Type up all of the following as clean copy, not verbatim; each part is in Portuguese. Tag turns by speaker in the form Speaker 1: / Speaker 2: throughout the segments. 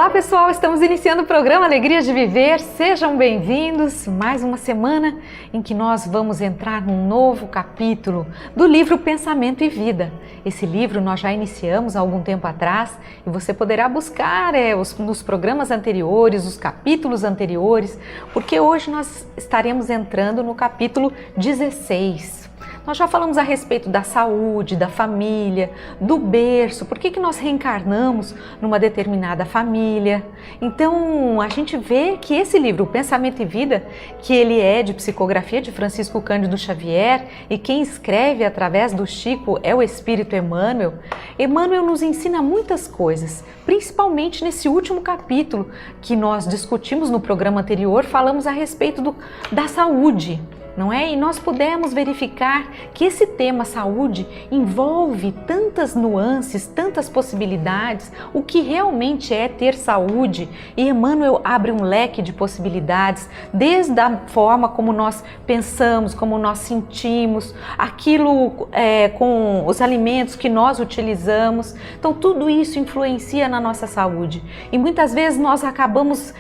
Speaker 1: Olá pessoal, estamos iniciando o programa Alegria de Viver, sejam bem-vindos. Mais uma semana em que nós vamos entrar num novo capítulo do livro Pensamento e Vida. Esse livro nós já iniciamos há algum tempo atrás e você poderá buscar nos programas anteriores, os capítulos anteriores, porque hoje nós estaremos entrando no capítulo 16. Nós já falamos a respeito da saúde, da família, do berço, por que nós reencarnamos numa determinada família. Então, a gente vê que esse livro, Pensamento e Vida, que ele é de psicografia de Francisco Cândido Xavier e quem escreve através do Chico é o Espírito Emmanuel. Emmanuel nos ensina muitas coisas, principalmente nesse último capítulo que nós discutimos no programa anterior, falamos a respeito da saúde. Não é? E nós pudemos verificar que esse tema saúde envolve tantas nuances, tantas possibilidades, o que realmente é ter saúde. E Emmanuel abre um leque de possibilidades, desde a forma como nós pensamos, como nós sentimos, aquilo com os alimentos que nós utilizamos. Então tudo isso influencia na nossa saúde. E muitas vezes nós acabamos,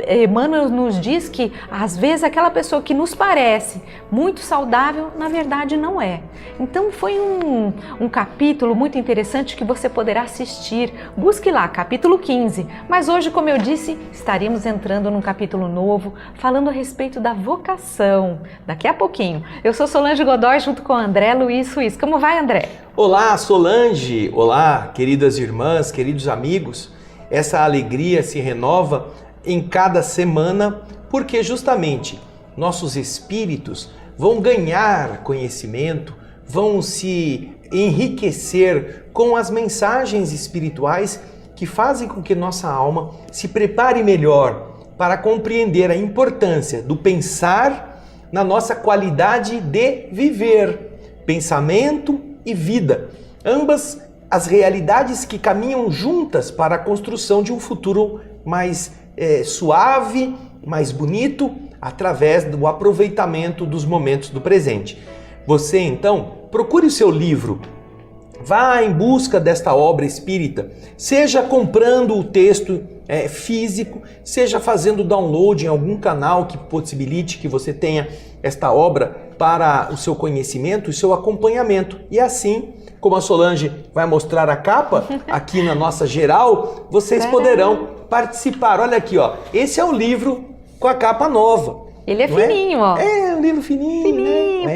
Speaker 1: Emmanuel nos diz que às vezes aquela pessoa que nos parece muito saudável, na verdade não é. Então foi um capítulo muito interessante que você poderá assistir. Busque lá, capítulo 15. Mas hoje, como eu disse, estaremos entrando num capítulo novo, falando a respeito da vocação. Daqui a pouquinho. Eu sou Solange Godoy, junto com André Luiz Suíça. Como vai, André?
Speaker 2: Olá, Solange! Olá, queridas irmãs, queridos amigos. Essa alegria se renova em cada semana, porque justamente nossos espíritos vão ganhar conhecimento, vão se enriquecer com as mensagens espirituais que fazem com que nossa alma se prepare melhor para compreender a importância do pensar na nossa qualidade de viver. Pensamento e vida, ambas as realidades que caminham juntas para a construção de um futuro mais suave, mais bonito, através do aproveitamento dos momentos do presente. Você, então, procure o seu livro, vá em busca desta obra espírita, seja comprando o texto físico, seja fazendo download em algum canal que possibilite que você tenha esta obra para o seu conhecimento e seu acompanhamento. E assim, como a Solange vai mostrar a capa aqui na nossa geral, vocês poderão participar. Olha aqui, ó, esse é o livro com a capa nova.
Speaker 1: Ele é fininho, ó.
Speaker 2: É um livro fininho.
Speaker 1: Fininho, né?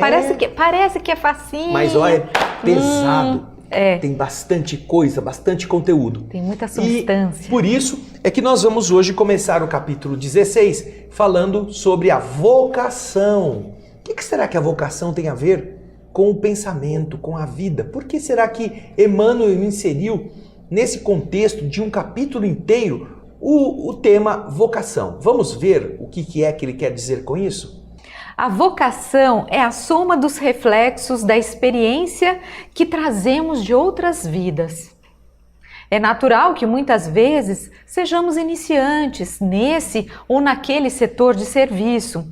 Speaker 1: Parece que é facinho.
Speaker 2: Mas olha, é pesado. Tem bastante coisa, bastante conteúdo.
Speaker 1: Tem muita substância.
Speaker 2: E por isso é que nós vamos hoje começar o capítulo 16 falando sobre a vocação. O que será que a vocação tem a ver com o pensamento, com a vida? Por que será que Emmanuel inseriu nesse contexto de um capítulo inteiro o tema vocação? Vamos ver o que é que ele quer dizer com isso?
Speaker 1: A vocação é a soma dos reflexos da experiência que trazemos de outras vidas. É natural que muitas vezes sejamos iniciantes nesse ou naquele setor de serviço,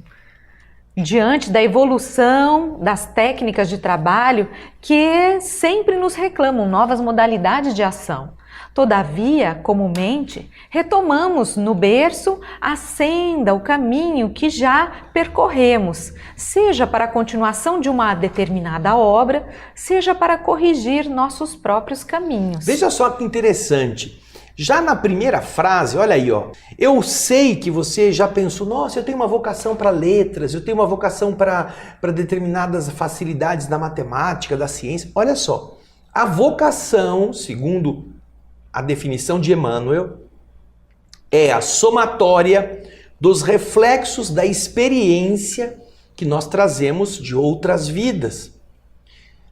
Speaker 1: diante da evolução das técnicas de trabalho que sempre nos reclamam novas modalidades de ação. Todavia, comumente, retomamos no berço a senda, o caminho que já percorremos, seja para a continuação de uma determinada obra, seja para corrigir nossos próprios caminhos.
Speaker 2: Veja só que interessante. Já na primeira frase, olha aí, ó. Eu sei que você já pensou, nossa, eu tenho uma vocação para letras, eu tenho uma vocação para determinadas facilidades da matemática, da ciência. Olha só, a vocação, segundo a definição de Emmanuel, é a somatória dos reflexos da experiência que nós trazemos de outras vidas.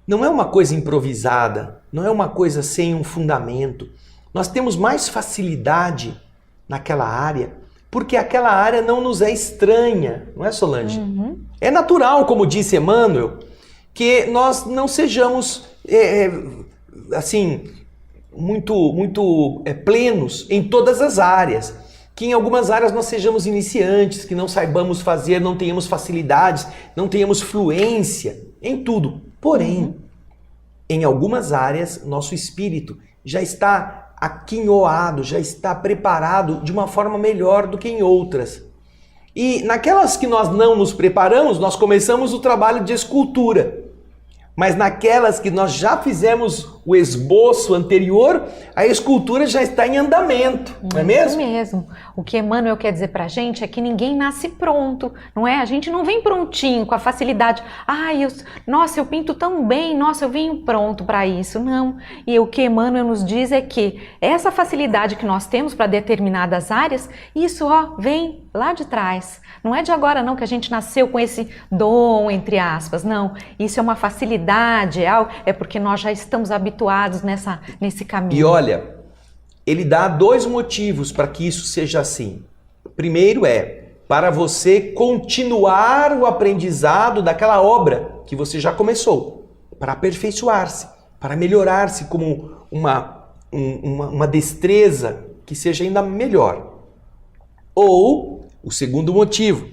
Speaker 2: Não é uma coisa improvisada, não é uma coisa sem um fundamento. Nós temos mais facilidade naquela área, porque aquela área não nos é estranha, não é, Solange? É natural, como disse Emmanuel, que nós não sejamos muito plenos em todas as áreas, que em algumas áreas nós sejamos iniciantes, que não saibamos fazer, não tenhamos facilidades, não tenhamos fluência em tudo. Porém, em algumas áreas, nosso espírito já está aquinhoado, já está preparado de uma forma melhor do que em outras. E naquelas que nós não nos preparamos, nós começamos o trabalho de escultura. Mas naquelas que nós já fizemos o esboço anterior, a escultura já está em andamento, não é mesmo?
Speaker 1: Isso mesmo. O que Emmanuel quer dizer pra gente é que ninguém nasce pronto, não é? A gente não vem prontinho, com a facilidade. Nossa, eu pinto tão bem, nossa, eu venho pronto para isso. Não. E o que Emmanuel nos diz é que essa facilidade que nós temos para determinadas áreas, isso vem lá de trás. Não é de agora não que a gente nasceu com esse dom, entre aspas, não. Isso é uma facilidade, é porque nós já estamos habituados nesse caminho.
Speaker 2: E olha, ele dá 2 motivos para que isso seja assim. Primeiro para você continuar o aprendizado daquela obra que você já começou, para aperfeiçoar-se, para melhorar-se como uma destreza que seja ainda melhor. Ou, o segundo motivo,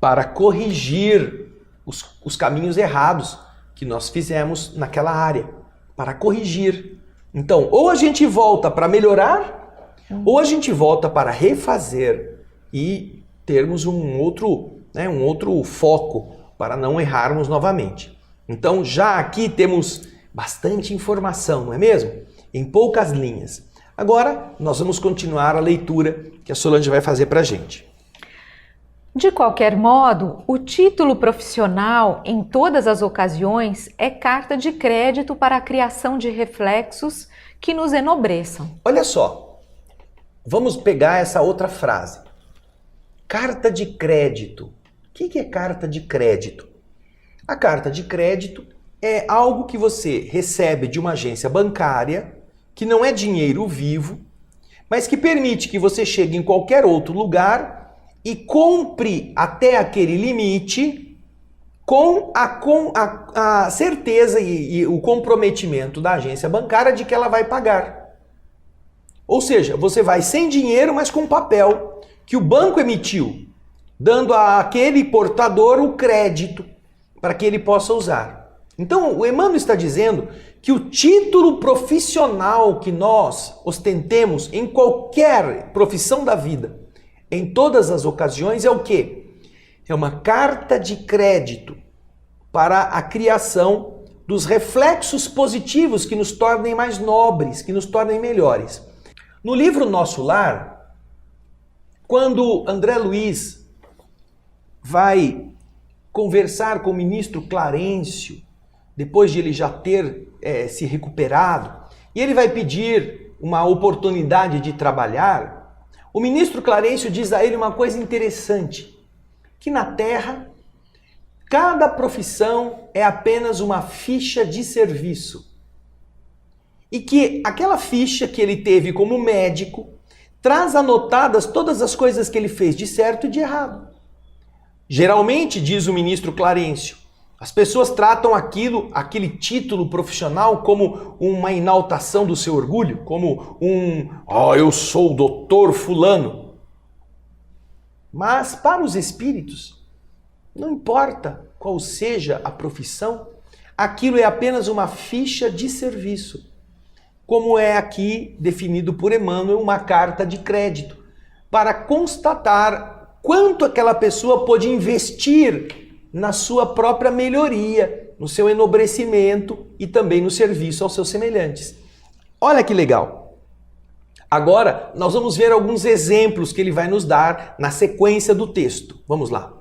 Speaker 2: para corrigir os caminhos errados que nós fizemos naquela área, para corrigir. Então, ou a gente volta para melhorar, ou a gente volta para refazer e termos um outro foco para não errarmos novamente. Então, já aqui temos bastante informação, não é mesmo? Em poucas linhas. Agora, nós vamos continuar a leitura que a Solange vai fazer para a gente.
Speaker 1: De qualquer modo, o título profissional, em todas as ocasiões, é carta de crédito para a criação de reflexos que nos enobreçam.
Speaker 2: Olha só, vamos pegar essa outra frase. Carta de crédito. O que é carta de crédito? A carta de crédito é algo que você recebe de uma agência bancária, que não é dinheiro vivo, mas que permite que você chegue em qualquer outro lugar e compre até aquele limite com a certeza e o comprometimento da agência bancária de que ela vai pagar. Ou seja, você vai sem dinheiro, mas com papel que o banco emitiu, dando àquele portador o crédito para que ele possa usar. Então, o Emmanuel está dizendo que o título profissional que nós ostentemos em qualquer profissão da vida, em todas as ocasiões, é o quê? É uma carta de crédito para a criação dos reflexos positivos que nos tornem mais nobres, que nos tornem melhores. No livro Nosso Lar, quando André Luiz vai conversar com o ministro Clarencio, depois de ele já ter se recuperado, e ele vai pedir uma oportunidade de trabalhar, o ministro Clarencio diz a ele uma coisa interessante, que na Terra, cada profissão é apenas uma ficha de serviço. E que aquela ficha que ele teve como médico traz anotadas todas as coisas que ele fez de certo e de errado. Geralmente, diz o ministro Clarencio, as pessoas tratam aquele título profissional como uma enaltação do seu orgulho, como eu sou o doutor fulano. Mas para os espíritos, não importa qual seja a profissão, aquilo é apenas uma ficha de serviço, como é aqui definido por Emmanuel, uma carta de crédito, para constatar quanto aquela pessoa pode investir na sua própria melhoria, no seu enobrecimento e também no serviço aos seus semelhantes. Olha que legal! Agora, nós vamos ver alguns exemplos que ele vai nos dar na sequência do texto. Vamos lá.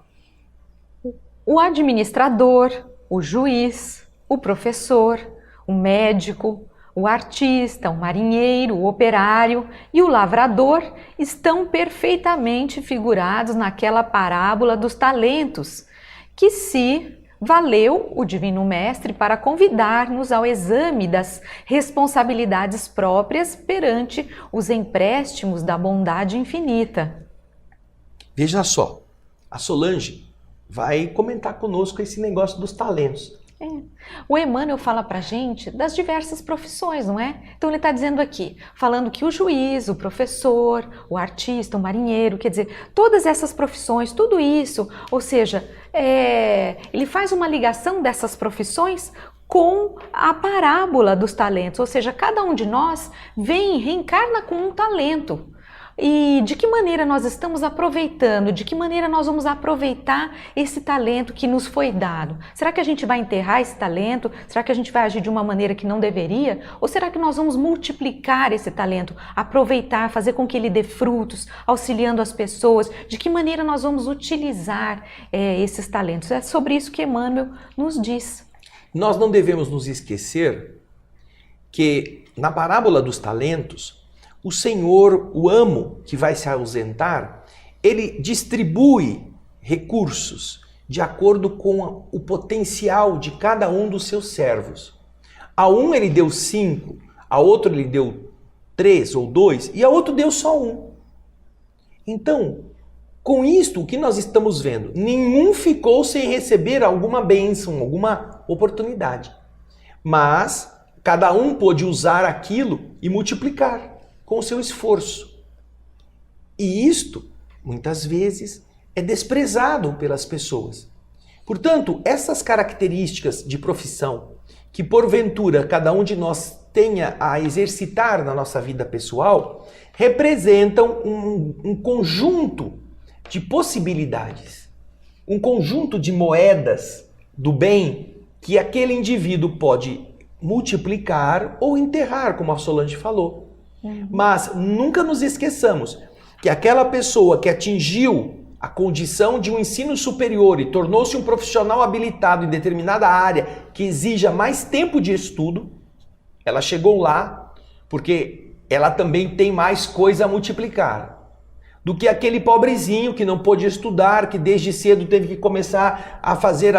Speaker 1: O administrador, o juiz, o professor, o médico, o artista, o marinheiro, o operário e o lavrador estão perfeitamente figurados naquela parábola dos talentos, que se valeu o Divino Mestre para convidar-nos ao exame das responsabilidades próprias perante os empréstimos da bondade infinita.
Speaker 2: Veja só, a Solange vai comentar conosco esse negócio dos talentos.
Speaker 1: O Emmanuel fala pra gente das diversas profissões, não é? Então ele está dizendo aqui, falando que o juiz, o professor, o artista, o marinheiro, quer dizer, todas essas profissões, tudo isso, ou seja, ele faz uma ligação dessas profissões com a parábola dos talentos, ou seja, cada um de nós vem e reencarna com um talento. E de que maneira nós estamos aproveitando, de que maneira nós vamos aproveitar esse talento que nos foi dado? Será que a gente vai enterrar esse talento? Será que a gente vai agir de uma maneira que não deveria? Ou será que nós vamos multiplicar esse talento, aproveitar, fazer com que ele dê frutos, auxiliando as pessoas? De que maneira nós vamos utilizar esses talentos? É sobre isso que Emmanuel nos diz.
Speaker 2: Nós não devemos nos esquecer que na parábola dos talentos, o Senhor, o amo que vai se ausentar, ele distribui recursos de acordo com o potencial de cada um dos seus servos. A um ele deu 5, a outro ele deu 3 ou 2 e a outro deu só 1. Então, com isto, o que nós estamos vendo? Nenhum ficou sem receber alguma bênção, alguma oportunidade. Mas cada um pôde usar aquilo e multiplicar com o seu esforço. E isto, muitas vezes, é desprezado pelas pessoas. Portanto, essas características de profissão que, porventura, cada um de nós tenha a exercitar na nossa vida pessoal, representam um conjunto de possibilidades, um conjunto de moedas do bem que aquele indivíduo pode multiplicar ou enterrar, como a Solange falou. Mas nunca nos esqueçamos que aquela pessoa que atingiu a condição de um ensino superior e tornou-se um profissional habilitado em determinada área que exija mais tempo de estudo, ela chegou lá porque ela também tem mais coisa a multiplicar do que aquele pobrezinho que não pôde estudar, que desde cedo teve que começar a fazer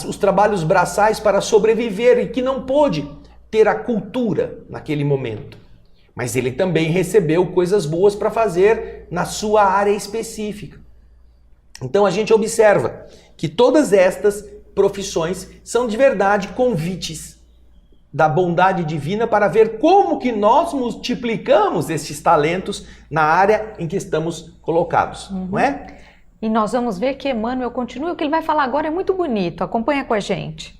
Speaker 2: os trabalhos braçais para sobreviver e que não pôde ter a cultura naquele momento. Mas ele também recebeu coisas boas para fazer na sua área específica. Então a gente observa que todas estas profissões são de verdade convites da bondade divina para ver como que nós multiplicamos esses talentos na área em que estamos colocados, não é?
Speaker 1: E nós vamos ver que Emmanuel continua, o que ele vai falar agora é muito bonito, acompanha com a gente.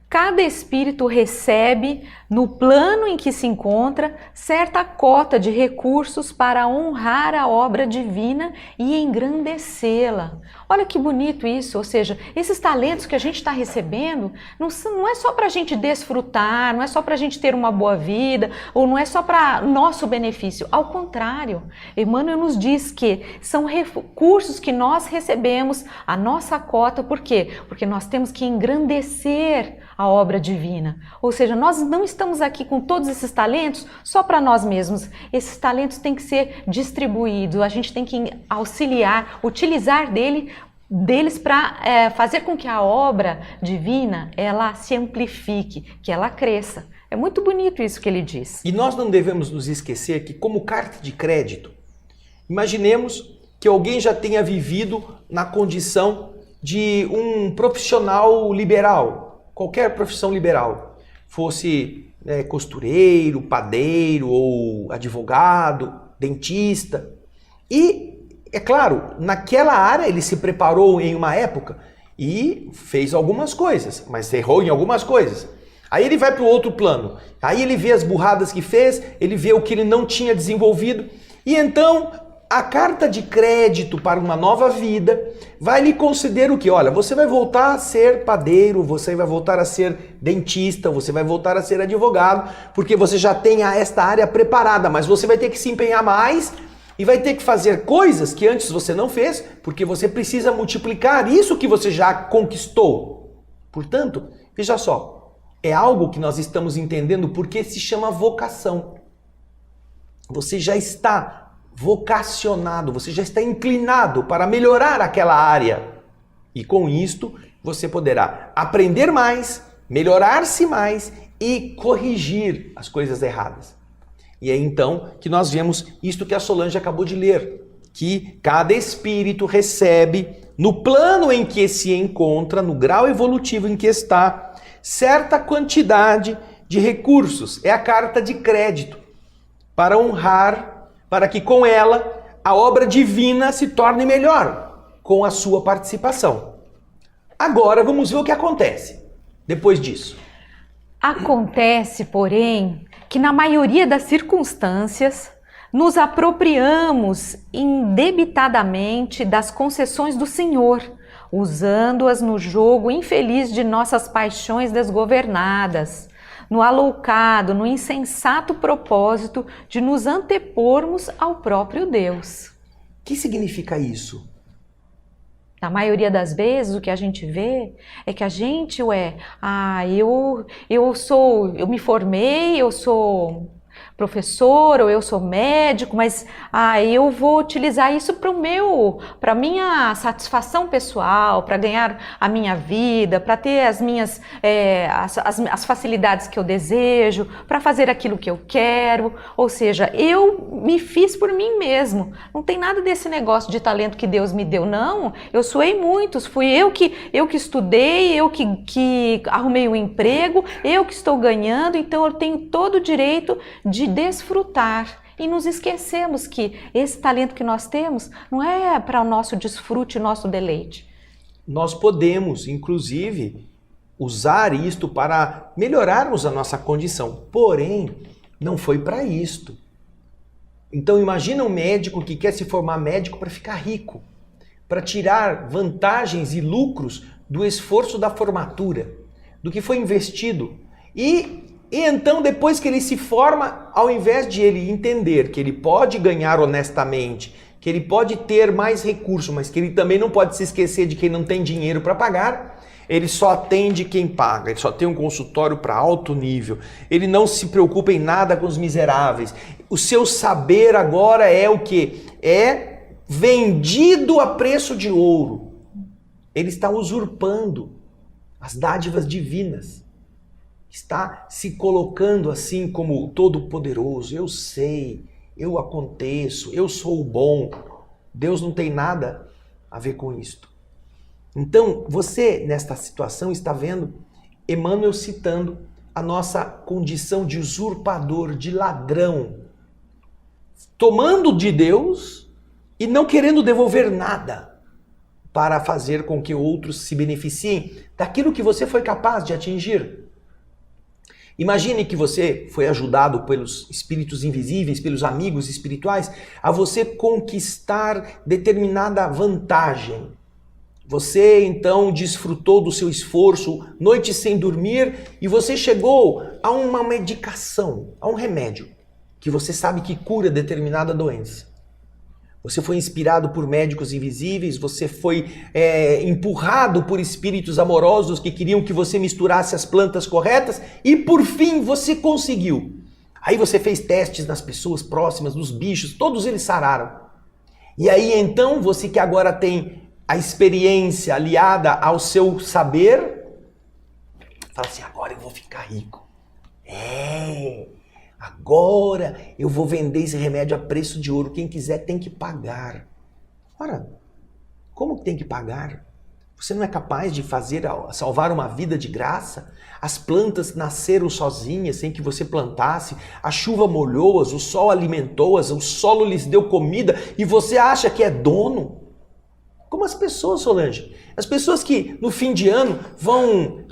Speaker 1: Cada espírito recebe, no plano em que se encontra, certa cota de recursos para honrar a obra divina e engrandecê-la. Olha que bonito isso, ou seja, esses talentos que a gente está recebendo não é só para a gente desfrutar, não é só para a gente ter uma boa vida, ou não é só para nosso benefício. Ao contrário, Emmanuel nos diz que são recursos que nós recebemos, a nossa cota, por quê? Porque nós temos que engrandecer a obra divina. Ou seja, nós não estamos aqui com todos esses talentos só para nós mesmos. Esses talentos têm que ser distribuídos, a gente tem que auxiliar, utilizar deles para fazer com que a obra divina ela se amplifique, que ela cresça. É muito bonito isso que ele diz.
Speaker 2: E nós não devemos nos esquecer que, como carta de crédito, imaginemos que alguém já tenha vivido na condição de um profissional liberal, qualquer profissão liberal, fosse costureiro, padeiro ou advogado, dentista. E, é claro, naquela área ele se preparou em uma época e fez algumas coisas, mas errou em algumas coisas. Aí ele vai para o outro plano, aí ele vê as burradas que fez, ele vê o que ele não tinha desenvolvido e então a carta de crédito para uma nova vida vai lhe conceder o que? Olha, você vai voltar a ser padeiro, você vai voltar a ser dentista, você vai voltar a ser advogado, porque você já tem esta área preparada, mas você vai ter que se empenhar mais e vai ter que fazer coisas que antes você não fez, porque você precisa multiplicar isso que você já conquistou. Portanto, veja só, é algo que nós estamos entendendo porque se chama vocação. Você já está vocacionado, você já está inclinado para melhorar aquela área. E com isto, você poderá aprender mais, melhorar-se mais e corrigir as coisas erradas. E é então que nós vemos isto que a Solange acabou de ler, que cada espírito recebe, no plano em que se encontra, no grau evolutivo em que está, certa quantidade de recursos. É a carta de crédito para honrar, para que com ela a obra divina se torne melhor com a sua participação. Agora vamos ver o que acontece depois disso.
Speaker 1: Acontece, porém, que na maioria das circunstâncias nos apropriamos indebitadamente das concessões do Senhor, usando-as no jogo infeliz de nossas paixões desgovernadas, no aloucado, no insensato propósito de nos antepormos ao próprio Deus.
Speaker 2: O que significa isso?
Speaker 1: Na maioria das vezes, o que a gente vê é que a gente, eu me formei, eu sou professor ou eu sou médico, mas eu vou utilizar isso para minha satisfação pessoal, para ganhar a minha vida, para ter as minhas as facilidades que eu desejo, para fazer aquilo que eu quero. Ou seja, eu me fiz por mim mesmo. Não tem nada desse negócio de talento que Deus me deu, não. Eu suei muitos, fui eu que estudei, eu que arrumei um emprego, eu que estou ganhando, então eu tenho todo o direito de desfrutar, e nos esquecemos que esse talento que nós temos não é para o nosso desfrute, nosso deleite.
Speaker 2: Nós podemos, inclusive, usar isto para melhorarmos a nossa condição, porém, não foi para isto. Então imagina um médico que quer se formar médico para ficar rico, para tirar vantagens e lucros do esforço da formatura, do que foi investido. E então, depois que ele se forma, ao invés de ele entender que ele pode ganhar honestamente, que ele pode ter mais recursos, mas que ele também não pode se esquecer de quem não tem dinheiro para pagar, ele só atende quem paga, ele só tem um consultório para alto nível, ele não se preocupa em nada com os miseráveis. O seu saber agora é o quê? É vendido a preço de ouro. Ele está usurpando as dádivas divinas. Está se colocando assim como todo-poderoso. Eu sei, eu aconteço, eu sou o bom. Deus não tem nada a ver com isto. Então, você, nesta situação, está vendo Emmanuel citando a nossa condição de usurpador, de ladrão, tomando de Deus e não querendo devolver nada para fazer com que outros se beneficiem daquilo que você foi capaz de atingir. Imagine que você foi ajudado pelos espíritos invisíveis, pelos amigos espirituais, a você conquistar determinada vantagem. Você então desfrutou do seu esforço, noites sem dormir, e você chegou a uma medicação, a um remédio, que você sabe que cura determinada doença. Você foi inspirado por médicos invisíveis, você foi empurrado por espíritos amorosos que queriam que você misturasse as plantas corretas e por fim você conseguiu. Aí você fez testes nas pessoas próximas, nos bichos, todos eles sararam. E aí então você que agora tem a experiência aliada ao seu saber, fala assim, agora eu vou ficar rico. Agora eu vou vender esse remédio a preço de ouro. Quem quiser tem que pagar. Ora, como que tem que pagar? Você não é capaz de salvar uma vida de graça? As plantas nasceram sozinhas, sem que você plantasse. A chuva molhou-as, o sol alimentou-as, o solo lhes deu comida e você acha que é dono? Como as pessoas, Solange. As pessoas que no fim de ano vão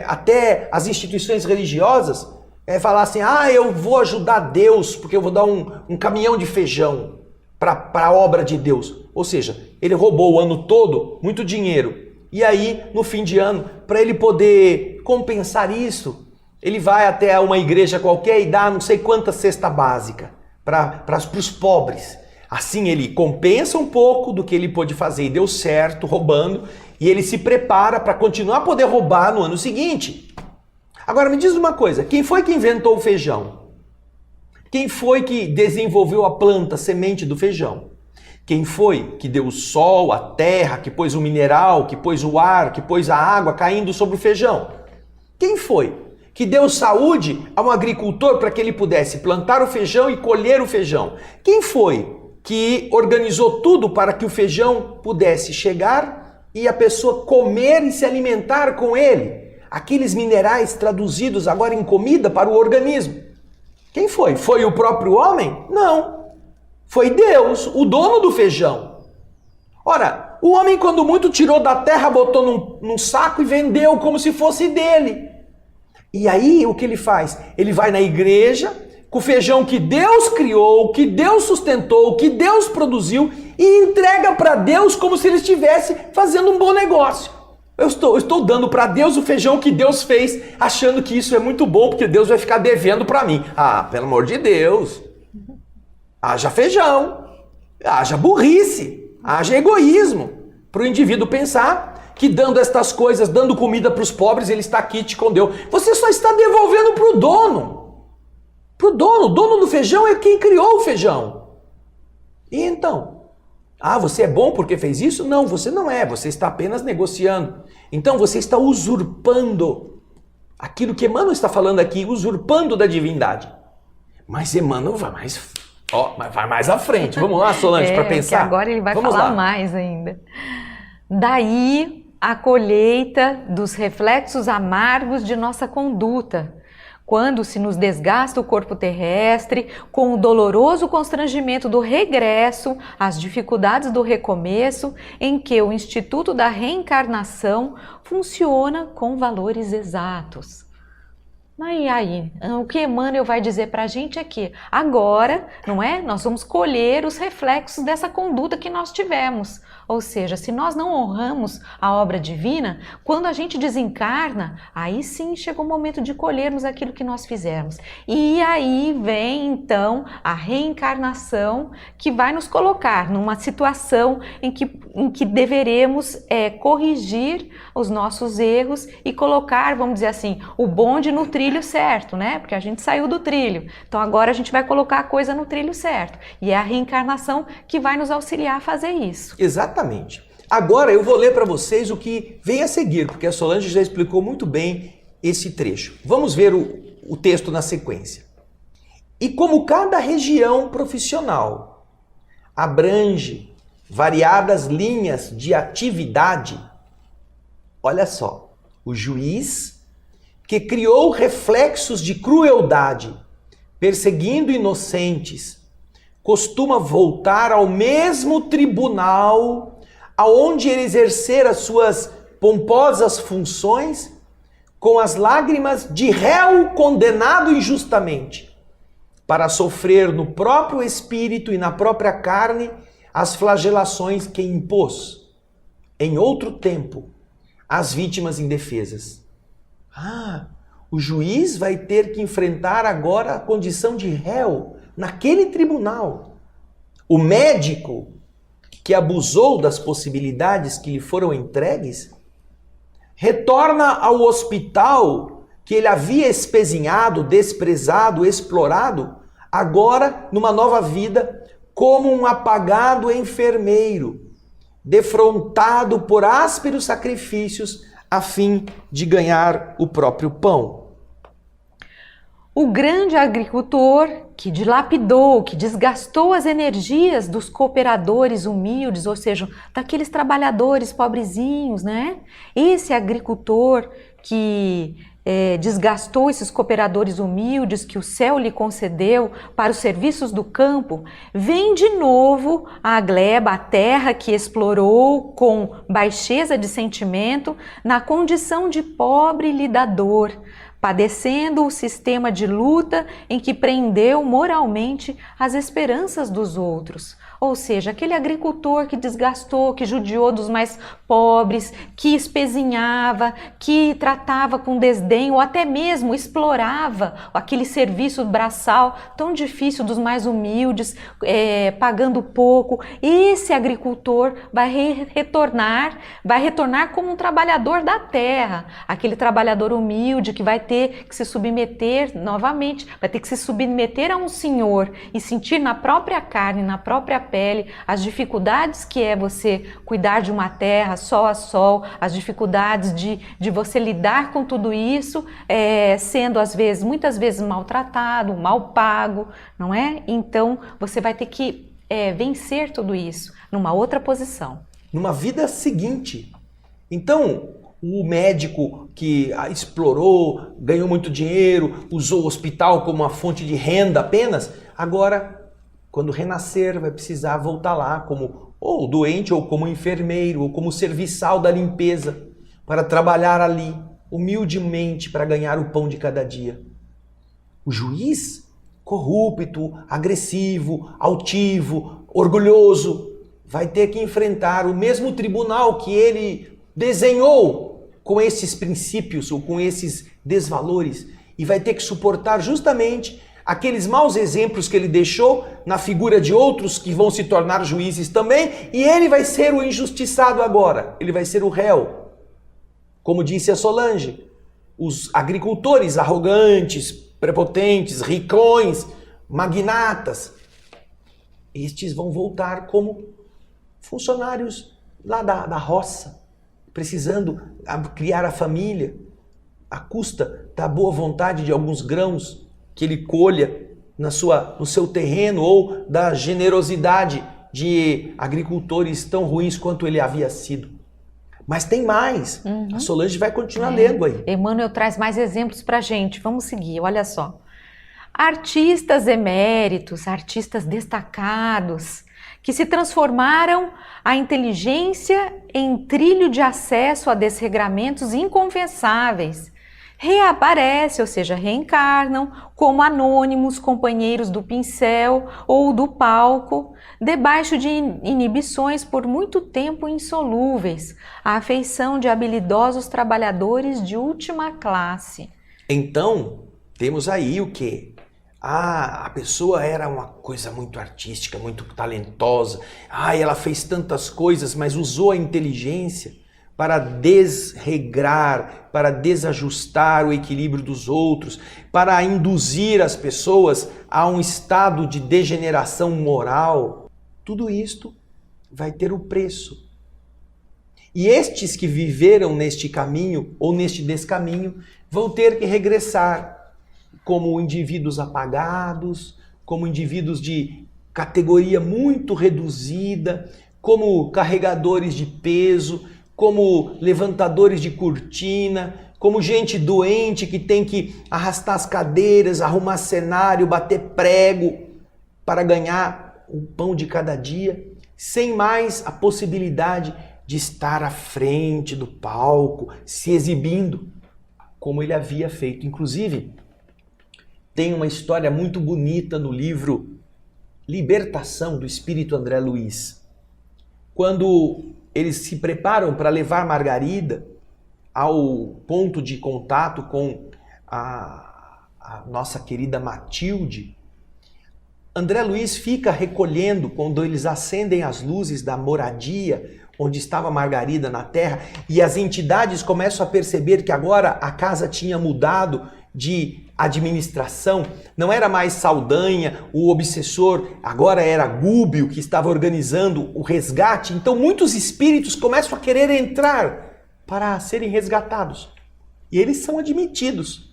Speaker 2: até as instituições religiosas falar assim, eu vou ajudar Deus porque eu vou dar um caminhão de feijão para a obra de Deus. Ou seja, ele roubou o ano todo muito dinheiro. E aí, no fim de ano, para ele poder compensar isso, ele vai até uma igreja qualquer e dá não sei quanta cesta básica para os pobres. Assim ele compensa um pouco do que ele pôde fazer e deu certo roubando, e ele se prepara para continuar a poder roubar no ano seguinte. Agora me diz uma coisa, quem foi que inventou o feijão? Quem foi que desenvolveu a planta, a semente do feijão? Quem foi que deu o sol, a terra, que pôs o mineral, que pôs o ar, que pôs a água caindo sobre o feijão? Quem foi que deu saúde a um agricultor para que ele pudesse plantar o feijão e colher o feijão? Quem foi que organizou tudo para que o feijão pudesse chegar e a pessoa comer e se alimentar com ele? aqueles minerais traduzidos agora em comida para o organismo. Quem foi? Foi o próprio homem? Não. Foi Deus, o dono do feijão. Ora, o homem, quando muito, tirou da terra, botou num saco e vendeu como se fosse dele. E aí, o que ele faz? Ele vai na igreja, com o feijão que Deus criou, que Deus sustentou, que Deus produziu, e entrega para Deus como se ele estivesse fazendo um bom negócio. Eu estou dando para Deus o feijão que Deus fez, achando que isso é muito bom, porque Deus vai ficar devendo para mim. Ah, pelo amor de Deus. Haja feijão, haja burrice, haja egoísmo. Para o indivíduo pensar que dando estas coisas, dando comida para os pobres, ele está aqui, te condeu. Você só está devolvendo para o dono. Para o dono do feijão é quem criou o feijão. E então? Ah, você é bom porque fez isso? Não, você não é, você está apenas negociando. Então você está usurpando aquilo que Emmanuel está falando aqui, usurpando da divindade. Mas Emmanuel vai mais à frente. Vamos lá, Solange, para pensar.
Speaker 1: Agora ele vai falar mais ainda. Daí a colheita dos reflexos amargos de nossa conduta, quando se nos desgasta o corpo terrestre, com o doloroso constrangimento do regresso, as dificuldades do recomeço, em que o Instituto da Reencarnação funciona com valores exatos. Aí, o que Emmanuel vai dizer para a gente é que agora, não é? Nós vamos colher os reflexos dessa conduta que nós tivemos. Ou seja, se nós não honramos a obra divina, quando a gente desencarna, aí sim chegou o momento de colhermos aquilo que nós fizemos. E aí vem então a reencarnação, que vai nos colocar numa situação em que deveremos corrigir os nossos erros e colocar, vamos dizer assim, o bonde no trilho certo, né? Porque a gente saiu do trilho. Então agora a gente vai colocar a coisa no trilho certo. E é a reencarnação que vai nos auxiliar a fazer isso.
Speaker 2: Exatamente. Agora eu vou ler para vocês o que vem a seguir, porque a Solange já explicou muito bem esse trecho. Vamos ver o texto na sequência. E como cada região profissional abrange variadas linhas de atividade, olha só, o juiz que criou reflexos de crueldade, perseguindo inocentes, costuma voltar ao mesmo tribunal aonde ele exercer as suas pomposas funções com as lágrimas de réu condenado injustamente, para sofrer no próprio espírito e na própria carne as flagelações que impôs, em outro tempo, às vítimas indefesas. O juiz vai ter que enfrentar agora a condição de réu naquele tribunal. O médico que abusou das possibilidades que lhe foram entregues retorna ao hospital que ele havia espezinhado, desprezado, explorado, agora numa nova vida como um apagado enfermeiro, defrontado por ásperos sacrifícios a fim de ganhar o próprio pão.
Speaker 1: O grande agricultor que dilapidou, que desgastou as energias dos cooperadores humildes, ou seja, daqueles trabalhadores pobrezinhos, né? Esse agricultor que desgastou esses cooperadores humildes que o céu lhe concedeu para os serviços do campo, vem de novo à gleba, a terra que explorou com baixeza de sentimento, na condição de pobre lidador, padecendo o sistema de luta em que prendeu moralmente as esperanças dos outros. Ou seja, aquele agricultor que desgastou, que judiou dos mais pobres, que espezinhava, que tratava com desdém ou até mesmo explorava aquele serviço braçal tão difícil dos mais humildes, pagando pouco. Esse agricultor vai retornar como um trabalhador da terra, aquele trabalhador humilde que vai ter que se submeter novamente, vai ter que se submeter a um senhor e sentir na própria carne, na própria pele, as dificuldades que é você cuidar de uma terra sol a sol, as dificuldades de você lidar com tudo isso, sendo muitas vezes maltratado, mal pago, não é? Então você vai ter que vencer tudo isso numa outra posição.
Speaker 2: Numa vida seguinte. Então, o médico que explorou, ganhou muito dinheiro, usou o hospital como uma fonte de renda apenas, agora, quando renascer, vai precisar voltar lá como ou doente, ou como enfermeiro, ou como serviçal da limpeza, para trabalhar ali, humildemente, para ganhar o pão de cada dia. O juiz, corrupto, agressivo, altivo, orgulhoso, vai ter que enfrentar o mesmo tribunal que ele desenhou com esses princípios ou com esses desvalores, e vai ter que suportar justamente aqueles maus exemplos que ele deixou na figura de outros que vão se tornar juízes também, e ele vai ser o injustiçado agora, ele vai ser o réu. Como disse a Solange, os agricultores arrogantes, prepotentes, ricões, magnatas, estes vão voltar como funcionários lá da roça, precisando criar a família, à custa da boa vontade de alguns grãos que ele colha no seu terreno, ou da generosidade de agricultores tão ruins quanto ele havia sido. Mas tem mais. A Solange vai continuar lendo aí.
Speaker 1: Emmanuel traz mais exemplos pra gente. Vamos seguir, olha só. Artistas eméritos, artistas destacados, que se transformaram a inteligência em trilho de acesso a desregramentos inconfessáveis. Reaparece, ou seja, reencarnam como anônimos companheiros do pincel ou do palco, debaixo de inibições por muito tempo insolúveis, à afeição de habilidosos trabalhadores de última classe.
Speaker 2: Então, temos aí o quê? A pessoa era uma coisa muito artística, muito talentosa. Ela fez tantas coisas, mas usou a inteligência para desregrar, para desajustar o equilíbrio dos outros, para induzir as pessoas a um estado de degeneração moral. Tudo isto vai ter o preço. E estes que viveram neste caminho ou neste descaminho vão ter que regressar como indivíduos apagados, como indivíduos de categoria muito reduzida, como carregadores de peso, como levantadores de cortina, como gente doente que tem que arrastar as cadeiras, arrumar cenário, bater prego para ganhar o pão de cada dia, sem mais a possibilidade de estar à frente do palco, se exibindo, como ele havia feito. Inclusive, tem uma história muito bonita no livro Libertação, do Espírito André Luiz. Quando eles se preparam para levar Margarida ao ponto de contato com a nossa querida Matilde, André Luiz fica recolhendo quando eles acendem as luzes da moradia onde estava Margarida na terra, e as entidades começam a perceber que agora a casa tinha mudado de administração, não era mais Saldanha, o obsessor, agora era Gúbio que estava organizando o resgate. Então muitos espíritos começam a querer entrar para serem resgatados, e eles são admitidos.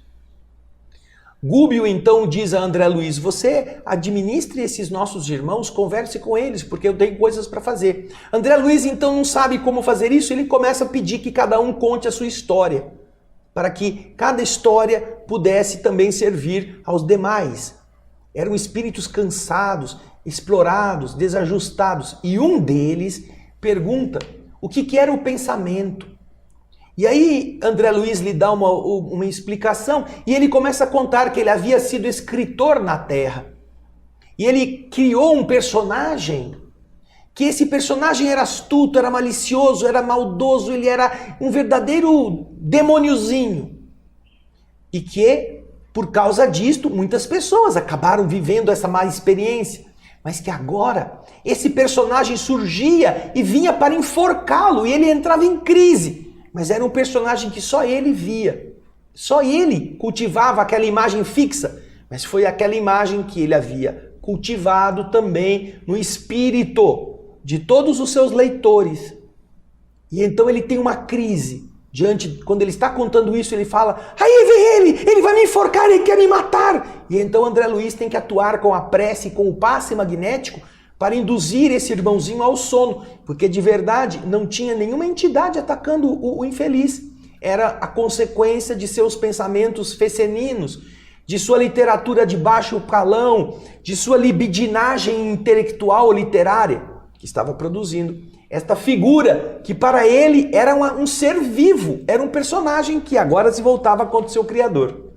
Speaker 2: Gúbio então diz a André Luiz: você administre esses nossos irmãos, converse com eles, porque eu tenho coisas para fazer. André Luiz então não sabe como fazer isso, ele começa a pedir que cada um conte a sua história, para que cada história pudesse também servir aos demais. Eram espíritos cansados, explorados, desajustados, e um deles pergunta o que era o pensamento. E aí André Luiz lhe dá uma explicação, e ele começa a contar que ele havia sido escritor na Terra. E ele criou um personagem, que esse personagem era astuto, era malicioso, era maldoso, ele era um verdadeiro demôniozinho. E que, por causa disto, muitas pessoas acabaram vivendo essa má experiência. Mas que agora esse personagem surgia e vinha para enforcá-lo, e ele entrava em crise. Mas era um personagem que só ele via. Só ele cultivava aquela imagem fixa. Mas foi aquela imagem que ele havia cultivado também no espírito de todos os seus leitores. E então ele tem uma crise. Quando ele está contando isso, ele fala: aí vem ele vai me enforcar, ele quer me matar. E então André Luiz tem que atuar com a prece e com o passe magnético para induzir esse irmãozinho ao sono, porque de verdade não tinha nenhuma entidade atacando o infeliz. era a consequência de seus pensamentos feceninos, de sua literatura de baixo calão, de sua libidinagem intelectual ou literária que estava produzindo esta figura que para ele era um ser vivo, era um personagem que agora se voltava contra o seu criador.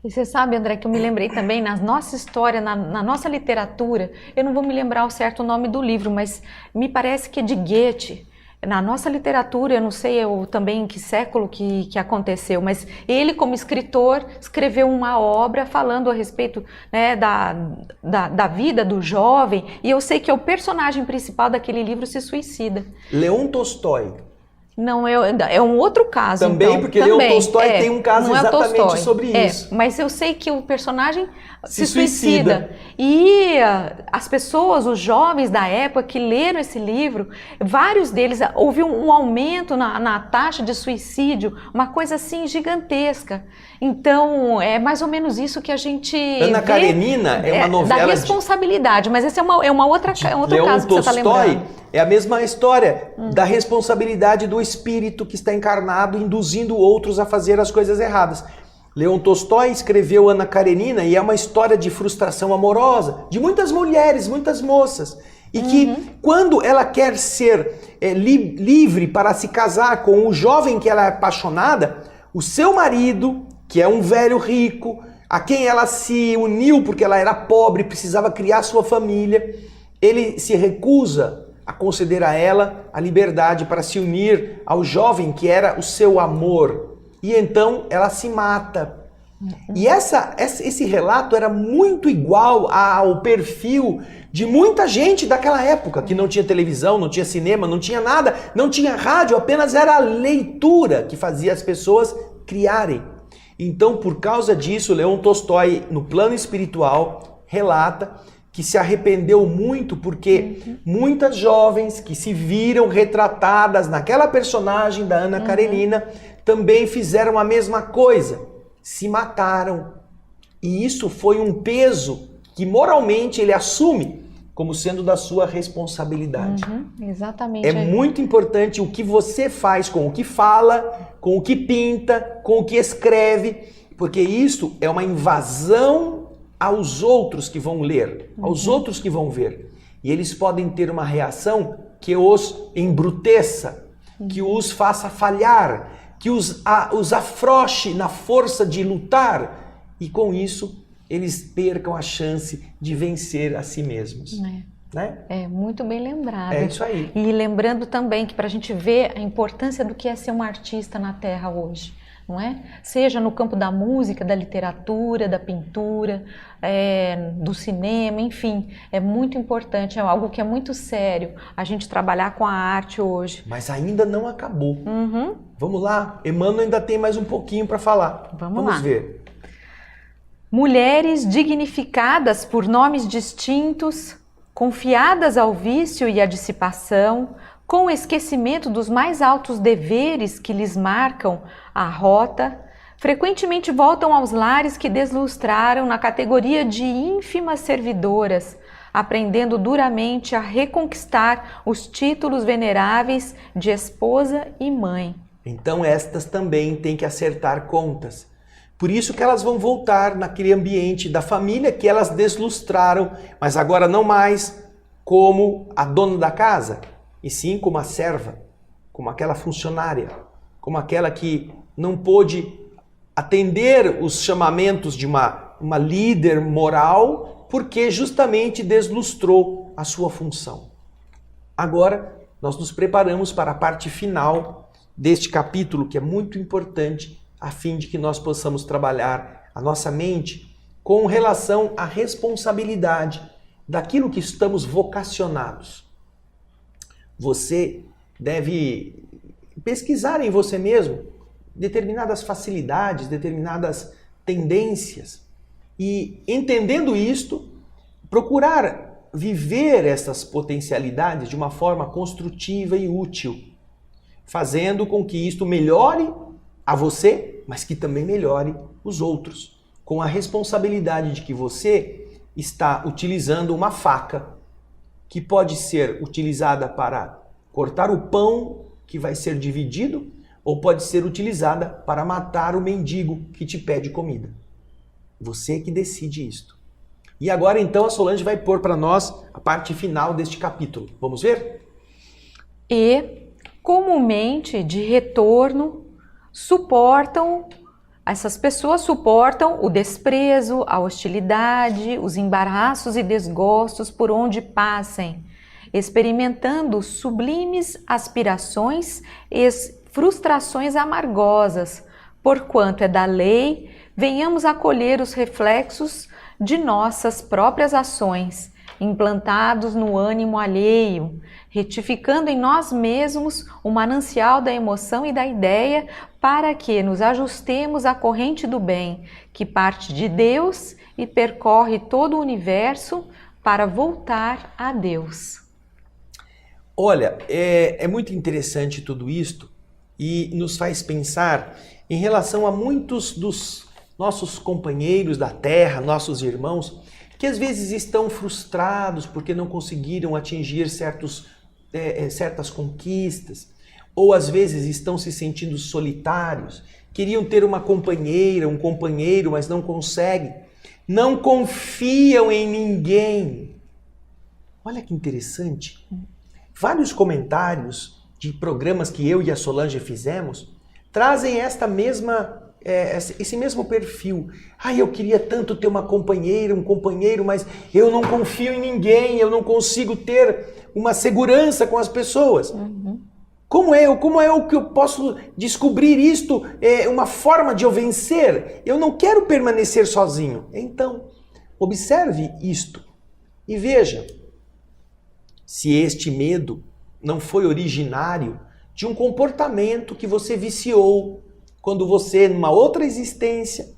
Speaker 1: E você sabe, André, que eu me lembrei também, na nossa história, na nossa literatura, eu não vou me lembrar o certo nome do livro, mas me parece que é de Goethe. Na nossa literatura, eu não sei também em que século que aconteceu, mas ele, como escritor, escreveu uma obra falando a respeito, né, da vida do jovem, e eu sei que o personagem principal daquele livro se suicida.
Speaker 2: Leon Tolstói.
Speaker 1: Não, é um outro caso.
Speaker 2: Também,
Speaker 1: então,
Speaker 2: porque Leon Tolstói tem um caso exatamente sobre isso.
Speaker 1: Mas eu sei que o personagem se suicida. E as pessoas, os jovens da época que leram esse livro, vários deles, houve um aumento na taxa de suicídio, uma coisa assim gigantesca. Então, é mais ou menos isso que a gente
Speaker 2: Ana Karenina é uma novela
Speaker 1: da responsabilidade, mas esse é um outro caso que você está lembrando.
Speaker 2: É a mesma história da responsabilidade do espírito que está encarnado, induzindo outros a fazer as coisas erradas. Leon Tolstói escreveu Ana Karenina e é uma história de frustração amorosa de muitas mulheres, muitas moças. E que quando ela quer ser livre para se casar com o jovem que ela é apaixonada, o seu marido, que é um velho rico, a quem ela se uniu porque ela era pobre, precisava criar sua família, ele se recusa a conceder a ela a liberdade para se unir ao jovem que era o seu amor. E então ela se mata. E esse relato era muito igual ao perfil de muita gente daquela época, que não tinha televisão, não tinha cinema, não tinha nada, não tinha rádio, apenas era a leitura que fazia as pessoas criarem. Então, por causa disso, Leon Tolstói, no plano espiritual, relata que se arrependeu muito porque muitas jovens que se viram retratadas naquela personagem da Ana Karenina também fizeram a mesma coisa, se mataram. E isso foi um peso que moralmente ele assume como sendo da sua responsabilidade.
Speaker 1: Exatamente.
Speaker 2: É muito importante o que você faz com o que fala, com o que pinta, com o que escreve, porque isso é uma invasão aos outros que vão ler, aos outros que vão ver. E eles podem ter uma reação que os embruteça, que os faça falhar, que os afrouxe na força de lutar. E com isso, eles percam a chance de vencer a si mesmos. Né?
Speaker 1: É muito bem lembrado.
Speaker 2: É isso aí.
Speaker 1: E lembrando também que para a gente ver a importância do que é ser um artista na Terra hoje. Não é? Seja no campo da música, da literatura, da pintura, do cinema, enfim, é muito importante, é algo que é muito sério a gente trabalhar com a arte hoje.
Speaker 2: Mas ainda não acabou. Vamos lá, Emmanuel ainda tem mais um pouquinho para falar. Vamos ver.
Speaker 1: Mulheres dignificadas por nomes distintos, confiadas ao vício e à dissipação, com o esquecimento dos mais altos deveres que lhes marcam a rota, frequentemente voltam aos lares que deslustraram na categoria de ínfimas servidoras, aprendendo duramente a reconquistar os títulos veneráveis de esposa e mãe.
Speaker 2: Então estas também têm que acertar contas. Por isso que elas vão voltar naquele ambiente da família que elas deslustraram, mas agora não mais como a dona da casa, e sim como a serva, como aquela funcionária, como aquela que não pôde atender os chamamentos de uma líder moral, porque justamente deslustrou a sua função. Agora, nós nos preparamos para a parte final deste capítulo, que é muito importante, a fim de que nós possamos trabalhar a nossa mente com relação à responsabilidade daquilo que estamos vocacionados. Você deve pesquisar em você mesmo determinadas facilidades, determinadas tendências e, entendendo isto, procurar viver essas potencialidades de uma forma construtiva e útil, fazendo com que isto melhore a você, mas que também melhore os outros, com a responsabilidade de que você está utilizando uma faca que pode ser utilizada para cortar o pão que vai ser dividido, ou pode ser utilizada para matar o mendigo que te pede comida. Você que decide isto. E agora então a Solange vai pôr para nós a parte final deste capítulo. Vamos ver?
Speaker 1: E comumente de retorno essas pessoas suportam o desprezo, a hostilidade, os embaraços e desgostos por onde passem, experimentando sublimes aspirações e frustrações amargosas, porquanto é da lei, venhamos a colher os reflexos de nossas próprias ações, implantados no ânimo alheio, retificando em nós mesmos o manancial da emoção e da ideia para que nos ajustemos à corrente do bem, que parte de Deus e percorre todo o universo para voltar a Deus.
Speaker 2: Olha, é muito interessante tudo isto e nos faz pensar em relação a muitos dos nossos companheiros da terra, nossos irmãos, que às vezes estão frustrados porque não conseguiram atingir certas conquistas, ou às vezes estão se sentindo solitários, queriam ter uma companheira, um companheiro, mas não conseguem, não confiam em ninguém. Olha que interessante. Vários comentários de programas que eu e a Solange fizemos trazem esse mesmo perfil. Eu queria tanto ter uma companheira, um companheiro, mas eu não confio em ninguém, eu não consigo ter uma segurança com as pessoas.
Speaker 1: Uhum.
Speaker 2: Como é o que eu posso descobrir isto? Uma forma de eu vencer? Eu não quero permanecer sozinho. Então, observe isto e veja se este medo não foi originário de um comportamento que você viciou quando você, numa outra existência,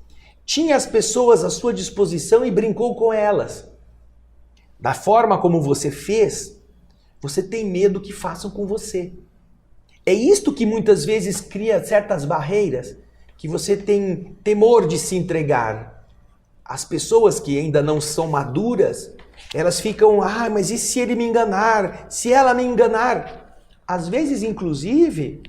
Speaker 2: tinha as pessoas à sua disposição e brincou com elas. Da forma como você fez, você tem medo que façam com você. É isto que muitas vezes cria certas barreiras, que você tem temor de se entregar. As pessoas que ainda não são maduras, elas ficam, mas e se ele me enganar? Se ela me enganar? Às vezes, inclusive,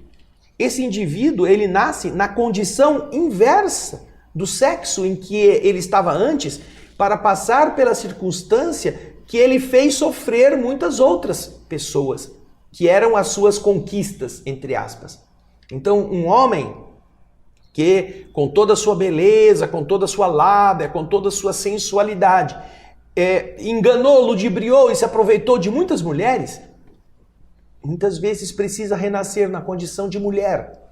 Speaker 2: esse indivíduo, ele nasce na condição inversa do sexo em que ele estava antes, para passar pela circunstância que ele fez sofrer muitas outras pessoas, que eram as suas conquistas, entre aspas. Então, um homem que, com toda a sua beleza, com toda a sua lábia, com toda a sua sensualidade, enganou, ludibriou e se aproveitou de muitas mulheres, muitas vezes precisa renascer na condição de mulher.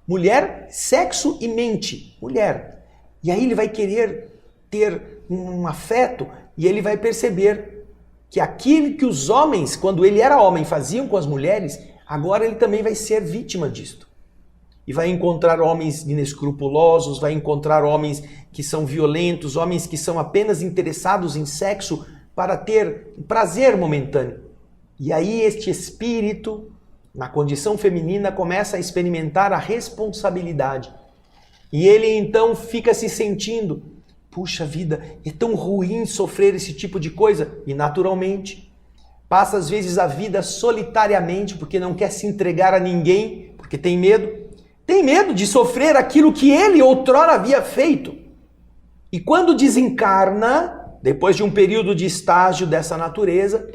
Speaker 2: Mulher, sexo e mente. Mulher. E aí ele vai querer ter um afeto e ele vai perceber que aquilo que os homens, quando ele era homem, faziam com as mulheres, agora ele também vai ser vítima disto. E vai encontrar homens inescrupulosos, vai encontrar homens que são violentos, homens que são apenas interessados em sexo para ter prazer momentâneo. E aí este espírito, na condição feminina, começa a experimentar a responsabilidade. E ele então fica se sentindo, puxa vida, é tão ruim sofrer esse tipo de coisa. E naturalmente, passa às vezes a vida solitariamente, porque não quer se entregar a ninguém, porque tem medo. Tem medo de sofrer aquilo que ele outrora havia feito. E quando desencarna, depois de um período de estágio dessa natureza,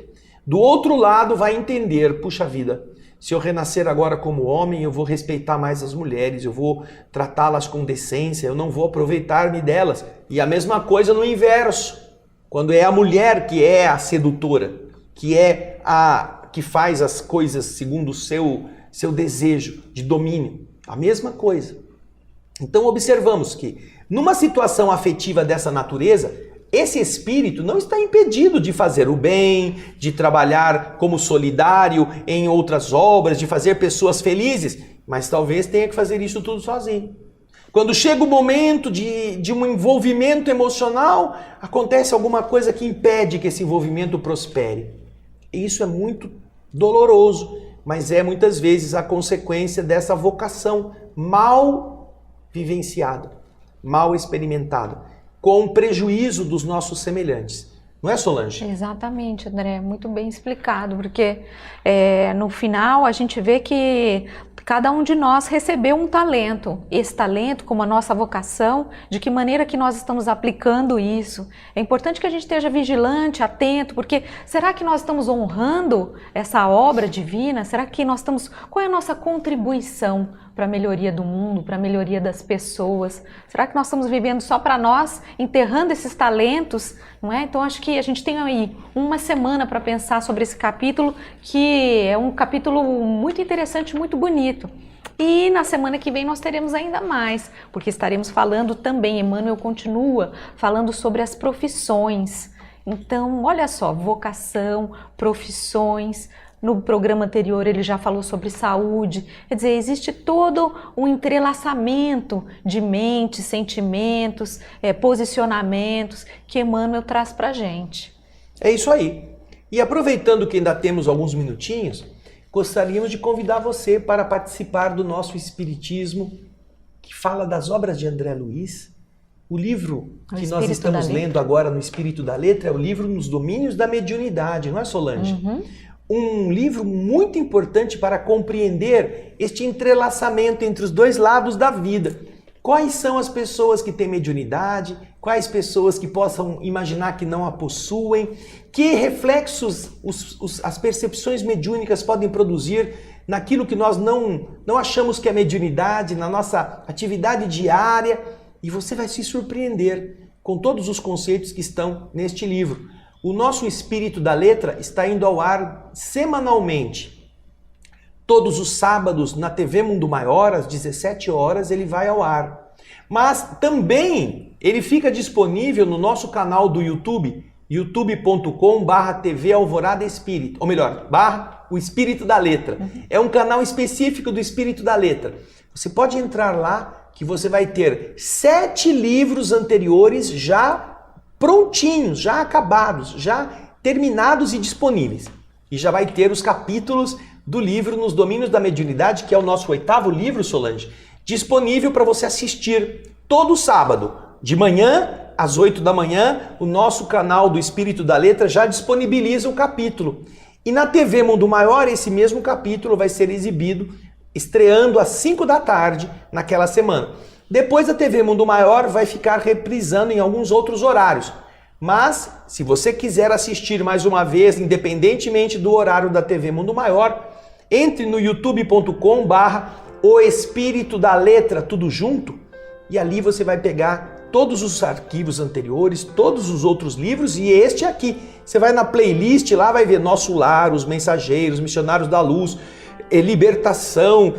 Speaker 2: do outro lado vai entender, puxa vida, se eu renascer agora como homem, eu vou respeitar mais as mulheres, eu vou tratá-las com decência, eu não vou aproveitar-me delas. E a mesma coisa no inverso, quando é a mulher que é a sedutora, que é a que faz as coisas segundo o seu desejo de domínio. A mesma coisa. Então observamos que numa situação afetiva dessa natureza, esse espírito não está impedido de fazer o bem, de trabalhar como solidário em outras obras, de fazer pessoas felizes, mas talvez tenha que fazer isso tudo sozinho. Quando chega o momento de um envolvimento emocional, acontece alguma coisa que impede que esse envolvimento prospere. E isso é muito doloroso, mas é muitas vezes a consequência dessa vocação mal vivenciada, mal experimentada, com prejuízo dos nossos semelhantes. Não é, Solange?
Speaker 1: Exatamente, André, muito bem explicado, porque no final a gente vê que Cada um de nós recebeu um talento. Esse talento, como a nossa vocação, de que maneira que nós estamos aplicando isso? É importante que a gente esteja vigilante, atento, porque será que nós estamos honrando essa obra divina? Será que nós estamos... Qual é a nossa contribuição para a melhoria do mundo, para a melhoria das pessoas? Será que nós estamos vivendo só para nós, enterrando esses talentos? Não é? Então acho que a gente tem aí uma semana para pensar sobre esse capítulo, que é um capítulo muito interessante, muito bonito. E na semana que vem nós teremos ainda mais, porque estaremos falando também, Emmanuel continua falando sobre as profissões. Então, olha só, vocação, profissões. No programa anterior ele já falou sobre saúde, quer dizer, existe todo um entrelaçamento de mentes, sentimentos, posicionamentos que Emmanuel traz para a gente.
Speaker 2: É isso aí. E aproveitando que ainda temos alguns minutinhos, gostaríamos de convidar você para participar do nosso Espiritismo, que fala das obras de André Luiz. O livro que nós estamos lendo agora no Espírito da Letra é o livro Nos Domínios da Mediunidade, não é, Solange?
Speaker 1: Uhum.
Speaker 2: Um livro muito importante para compreender este entrelaçamento entre os dois lados da vida. Quais são as pessoas que têm mediunidade? Quais pessoas que possam imaginar que não a possuem? Que reflexos as percepções mediúnicas podem produzir naquilo que nós não achamos que é mediunidade, na nossa atividade diária? E você vai se surpreender com todos os conceitos que estão neste livro. O nosso Espírito da Letra está indo ao ar semanalmente. Todos os sábados na TV Mundo Maior, às 17 horas, ele vai ao ar. Mas também ele fica disponível no nosso canal do YouTube, youtube.com/TV Alvorada Espírita, ou melhor, / o Espírito da Letra. É um canal específico do Espírito da Letra. Você pode entrar lá que você vai ter 7 livros anteriores já prontinhos, já acabados, já terminados e disponíveis. E já vai ter os capítulos do livro Nos Domínios da Mediunidade, que é o nosso 8º livro, Solange, disponível para você assistir todo sábado, de manhã às 8 da manhã. O nosso canal do Espírito da Letra já disponibiliza o capítulo. E na TV Mundo Maior, esse mesmo capítulo vai ser exibido, estreando às 5 da tarde naquela semana. Depois a TV Mundo Maior vai ficar reprisando em alguns outros horários. Mas, se você quiser assistir mais uma vez, independentemente do horário da TV Mundo Maior, entre no youtube.com/o Espírito da Letra, tudo junto, e ali você vai pegar todos os arquivos anteriores, todos os outros livros e este aqui. Você vai na playlist, lá vai ver Nosso Lar, Os Mensageiros, Missionários da Luz, Libertação,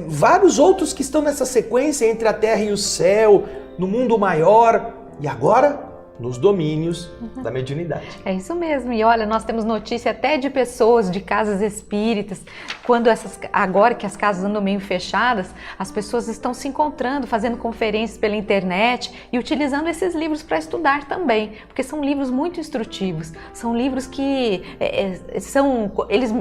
Speaker 2: vários outros que estão nessa sequência entre a terra e o céu, no mundo maior e agora nos domínios da mediunidade.
Speaker 1: É isso mesmo. E olha, nós temos notícia até de pessoas de casas espíritas, quando agora que as casas andam meio fechadas, as pessoas estão se encontrando, fazendo conferências pela internet e utilizando esses livros para estudar também, porque são livros muito instrutivos, são livros que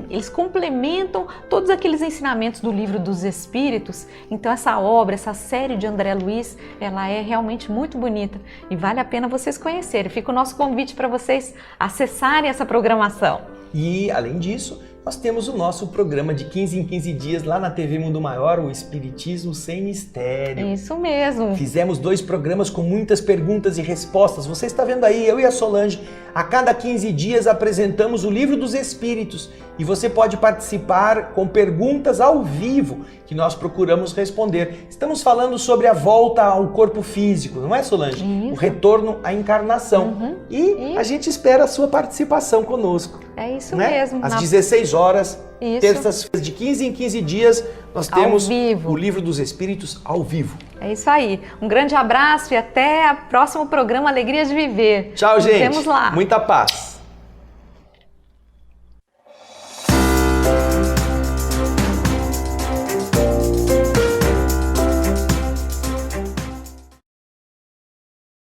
Speaker 1: eles complementam todos aqueles ensinamentos do Livro dos Espíritos. Então essa obra, essa série de André Luiz, ela é realmente muito bonita e vale a pena vocês conhecerem. Fica o nosso convite para vocês acessarem essa programação.
Speaker 2: E, além disso, nós temos o nosso programa de 15 em 15 dias lá na TV Mundo Maior, o Espiritismo Sem Mistério.
Speaker 1: Isso mesmo.
Speaker 2: Fizemos 2 programas com muitas perguntas e respostas. Você está vendo aí, eu e a Solange, a cada 15 dias apresentamos o Livro dos Espíritos e você pode participar com perguntas ao vivo que nós procuramos responder. Estamos falando sobre a volta ao corpo físico, não é, Solange?
Speaker 1: Isso.
Speaker 2: O retorno à encarnação. E a gente espera a sua participação conosco.
Speaker 1: É isso
Speaker 2: né?
Speaker 1: mesmo.
Speaker 2: Às 16 horas, terças-feiras de 15 em 15 dias, nós temos o Livro dos Espíritos ao vivo.
Speaker 1: É isso aí. Um grande abraço e até o próximo programa Alegria de Viver.
Speaker 2: Tchau, gente.
Speaker 1: Nos vemos lá.
Speaker 2: Muita paz.